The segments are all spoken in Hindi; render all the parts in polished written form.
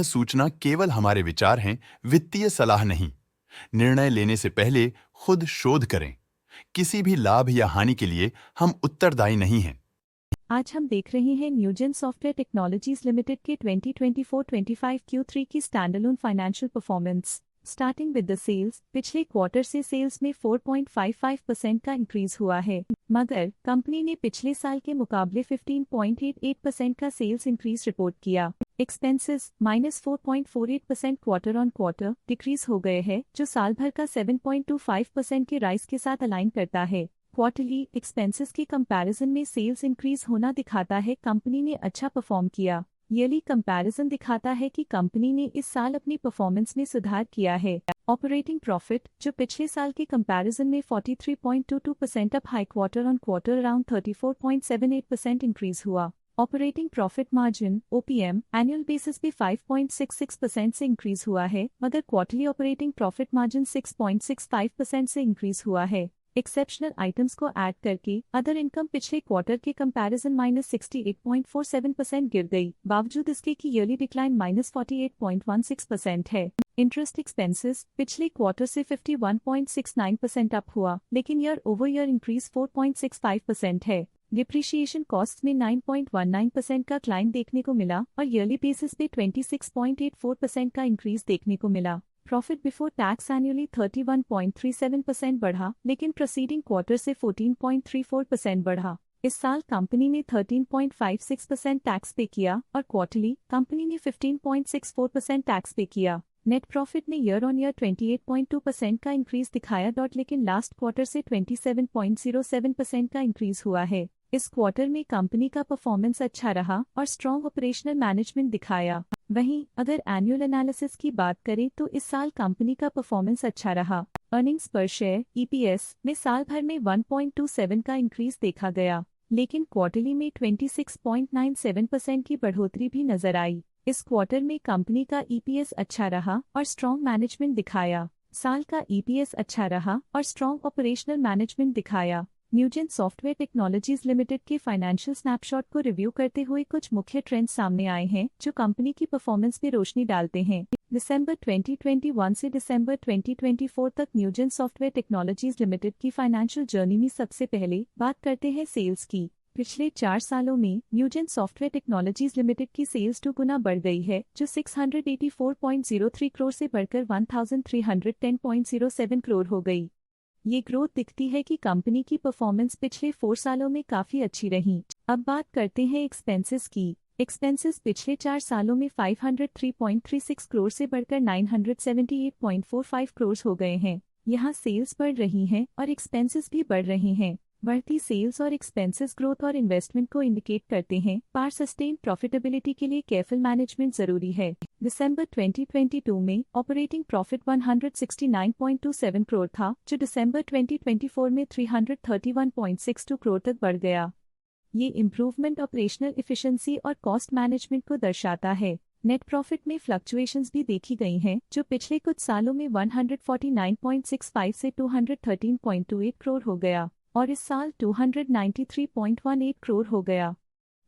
सूचना केवल हमारे विचार हैं, वित्तीय सलाह नहीं। निर्णय लेने से पहले खुद शोध करें। किसी भी लाभ या हानि के लिए हम उत्तरदायी नहीं हैं। आज हम देख रहे हैं न्यूजेन सॉफ्टवेयर टेक्नोलॉजीज लिमिटेड के 2024-25 Q3 की standalone financial performance. Starting with the sales, पिछले क्वार्टर से सेल्स में 4.55% का इंक्रीज हुआ है, मगर कंपनी ने पिछले साल के मुकाबले 15.88% का सेल्स इंक्रीज रिपोर्ट किया। Expenses -4.48% quarter on quarter decrease हो गए हैं, जो साल भर का 7.25% के राइज के साथ अलाइन करता है। क्वार्टरली एक्सपेंसेस के कंपैरिजन में सेल्स इंक्रीज होना दिखाता है कंपनी ने अच्छा परफॉर्म किया। ईयरली कंपैरिजन दिखाता है कि कंपनी ने इस साल अपनी परफॉर्मेंस में सुधार किया है। ऑपरेटिंग प्रॉफिट, जो पिछले साल के कंपैरिजन में 43.22% up high quarter on quarter around 34.78% increase हुआ। Operating profit margin OPM annual basis पे 5.66% से इंक्रीज हुआ है, मगर क्वार्टरली ऑपरेटिंग प्रॉफिट मार्जिन 6.65% से इंक्रीज हुआ है। एक्सेप्शनल आइटम्स को ऐड करके अदर इनकम पिछले क्वार्टर के कंपैरिजन -68.47% गिर गई, बावजूद इसके कि ईयरली डिक्लाइन -48.16% है। इंटरेस्ट एक्सपेंसेस पिछले क्वार्टर से 51.69% अप हुआ, लेकिन ईयर ओवर ईयर इंक्रीज 4.65% है। डिप्रिशिएशन कॉस्ट में 9.19% का क्लाइम देखने को मिला और ईयरली बेसिस पे 26.84% का इंक्रीज देखने को मिला। प्रॉफिट बिफोर टैक्स एनुअली 31.37% बढ़ा, लेकिन प्रोसीडिंग क्वार्टर से 14.34% बढ़ा। इस साल कंपनी ने 13.56% टैक्स पे किया और क्वार्टरली कंपनी ने 15.64% टैक्स पे किया। नेट प्रॉफिट ने ईयर ऑन ईयर 28.2% का इंक्रीज दिखाया, लेकिन लास्ट क्वार्टर से 27.07% का इंक्रीज हुआ है। इस क्वार्टर में कंपनी का परफॉर्मेंस अच्छा रहा और स्ट्रॉन्ग ऑपरेशनल मैनेजमेंट दिखाया। वहीं अगर एनुअल एनालिसिस की बात करें तो इस साल कंपनी का परफॉर्मेंस अच्छा रहा। अर्निंग्स पर शेयर EPS में साल भर में 1.27 का इंक्रीज देखा गया, लेकिन क्वार्टरली में 26.97% की बढ़ोतरी भी नजर आई। इस क्वार्टर में कंपनी का EPS अच्छा रहा और स्ट्रॉन्ग मैनेजमेंट दिखाया। साल का EPS अच्छा रहा और स्ट्रॉन्ग ऑपरेशनल मैनेजमेंट दिखाया। न्यूजेन सॉफ्टवेयर टेक्नोलॉजीज लिमिटेड के फाइनेंशियल स्नैपशॉट को रिव्यू करते हुए कुछ मुख्य ट्रेंड्स सामने आए हैं जो कंपनी की परफॉर्मेंस पे रोशनी डालते हैं। दिसंबर 2021 से दिसंबर 2024 तक न्यूजेन सॉफ्टवेयर टेक्नोलॉजीज लिमिटेड की फाइनेंशियल जर्नी में सबसे पहले बात करते हैं सेल्स की। पिछले 4 सालों में न्यूजेन सॉफ्टवेयर टेक्नोलॉजीज लिमिटेड की सेल्स 2 गुना बढ़ गई है, जो 684.03 करोड़ से बढ़कर 1310.07 करोड़ हो गई। ये ग्रोथ दिखती है कि कंपनी की परफॉर्मेंस पिछले 4 सालों में काफी अच्छी रही। अब बात करते हैं एक्सपेंसेस की। एक्सपेंसेस पिछले 4 सालों में 503.36 करोड़ से बढ़कर 978.45 करोड़ हो गए हैं। यहाँ सेल्स बढ़ रही हैं और एक्सपेंसेस भी बढ़ रहे हैं। बढ़ती सेल्स और एक्सपेंसेस ग्रोथ और इन्वेस्टमेंट को इंडिकेट करते हैं, पर सस्टेन प्रॉफिटेबिलिटी के लिए केयरफुल मैनेजमेंट जरूरी है। दिसंबर 2022 में ऑपरेटिंग प्रॉफिट 169.27 करोड़ था, जो दिसंबर 2024 में 331.62 करोड़ तक बढ़ गया। ये इम्प्रूवमेंट ऑपरेशनल एफिशिएंसी और कॉस्ट मैनेजमेंट को दर्शाता है। नेट प्रॉफिट में फ्लक्चुएशंस भी देखी गई हैं, जो पिछले कुछ सालों में 149.65 से 213.28 करोड़ हो गया और इस साल 293.18 करोड़ हो गया।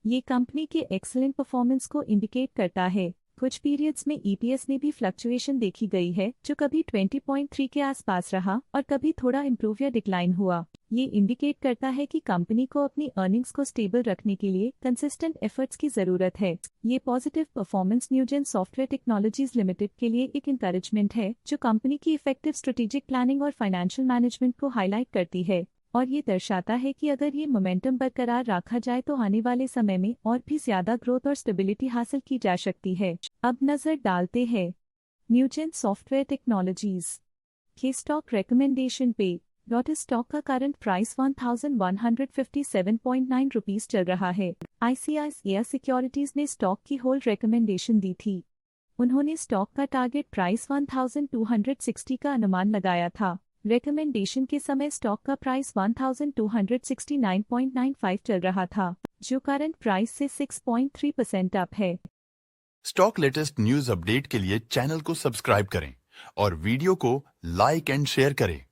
ये कंपनी के एक्सीलेंट परफॉर्मेंस को इंडिकेट करता है। कुछ पीरियड्स में EPS में भी फ्लक्चुएशन देखी गई है, जो कभी 20.3 के आसपास रहा और कभी थोड़ा इम्प्रूव या डिक्लाइन हुआ। ये इंडिकेट करता है कि कंपनी को अपनी अर्निंग्स को स्टेबल रखने के लिए कंसिस्टेंट एफर्ट्स की जरूरत है। ये positive performance Newgen software technologies limited के लिए एक इंकरेजमेंट है, जो कंपनी की इफेक्टिव स्ट्रेटेजिक प्लानिंग और फाइनेंशियल मैनेजमेंट को हाईलाइट करती है और ये दर्शाता है कि अगर ये मोमेंटम बरकरार रखा जाए तो आने वाले समय में और भी ज्यादा ग्रोथ और स्टेबिलिटी हासिल की जा सकती है। अब नजर डालते हैं न्यूजेन सॉफ्टवेयर टेक्नोलॉजीज के स्टॉक रिकमेंडेशन पे। स्टॉक का करंट प्राइस 1157.9 रुपीस चल रहा है। ICICI सिक्योरिटीज ने स्टॉक की होल्ड रिकमेंडेशन दी थी। उन्होंने स्टॉक का टारगेट प्राइस 1260 का अनुमान लगाया था। रिकमेंडेशन के समय स्टॉक का प्राइस 1269.95 चल रहा था, जो करंट प्राइस से 6.3% अप है। स्टॉक लेटेस्ट न्यूज अपडेट के लिए चैनल को सब्सक्राइब करें और वीडियो को लाइक एंड शेयर करें।